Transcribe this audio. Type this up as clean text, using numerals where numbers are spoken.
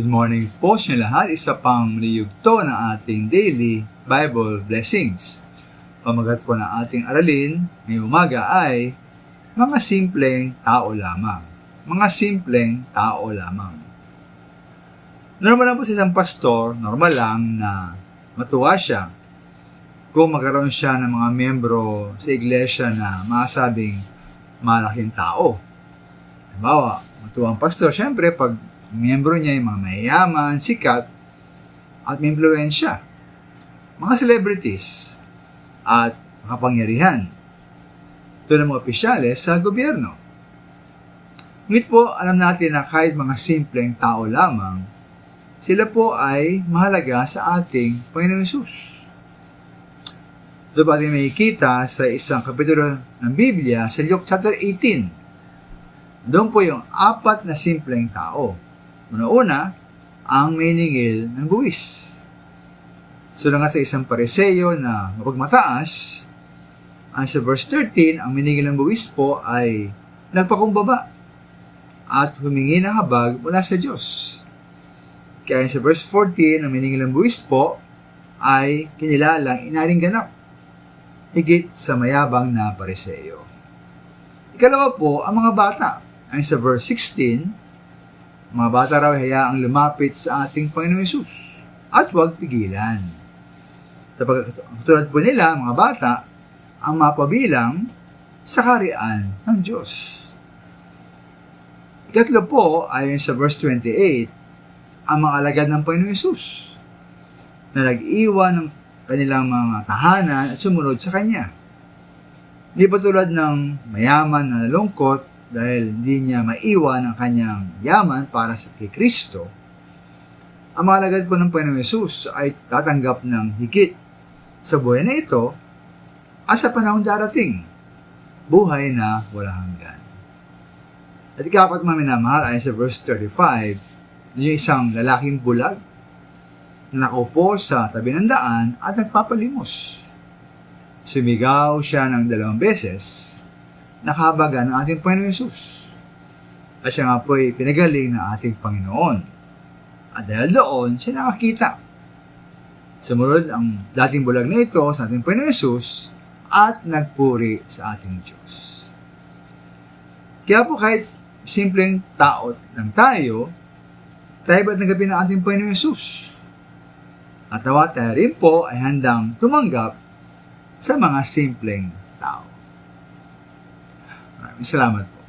Good morning po sa inyo lahat. Isa pang niyugto ng ating daily Bible blessings. Pamagat po ng ating aralin ngayong umaga ay mga simpleng tao lamang. Mga simpleng tao lamang. Normal lang po sa isang pastor, normal lang na matuwa siya kung magkaroon siya ng mga miyembro sa iglesia na masabing malaking tao. Halimbawa, matuwa ang pastor, syempre pag miyembro niya yung mga mayayaman, sikat, at may impluensya. Mga celebrities at makapangyarihan. Ito ng mga opisyales sa gobyerno. Ngunit po, alam natin na kahit mga simpleng tao lamang, sila po ay mahalaga sa ating Panginoong Hesus. Ito ba ating makikita sa isang kapitulo ng Biblia sa Luke chapter 18. Doon po yung 4 na simpleng tao. Una-una, ang maningil ng buwis. So nga sa isang Pariseo na mapagmataas, ang sa verse 13, ang maningil ng buwis po ay nagpakumbaba at humingi ng habag mula sa Diyos. Kaya sa verse 14, ang maningil ng buwis po ay kinilalang inaring ganap, higit sa mayabang na Pariseo. Ikalawa po, ang mga bata. Ang sa verse 16, mga bata raw hayaang lumapit sa ating Panginoong Hesus at huwag pigilan. Sapagkat tulad po nila, mga bata, ang mapabilang sa kaharian ng Diyos. Ikatlo po, ayon sa verse 28, ang mga alagad ng Panginoong Hesus na nag-iwan ng kanilang mga tahanan at sumunod sa Kanya. Hindi pa tulad ng mayaman na nalungkot dahil hindi niya maiwan ang kanyang yaman para sa kay Kristo. Ang mga alagad po ng Panginoong Hesus ay tatanggap ng higit sa buhay na ito at sa panahon darating, buhay na walang hanggan. At ikapat mga minamahal ay sa verse 35, yung isang lalaking bulag na nakaupo sa tabi ng daan at nagpapalimos. Sumigaw siya ng 2 beses, nakahabagan ng ating Panginoong Hesus. At siya nga po ay pinagaling ng ating Panginoon. At dahil doon, siya nakakita. Sumunod ang dating bulag na ito sa ating Panginoong Hesus at nagpuri sa ating Diyos. Kaya po kahit simpleng tao lang tayo ba't nagapin ng ating Panginoong Hesus? At tayo rin po ay handang tumanggap sa mga simpleng tao. Maraming salamat po.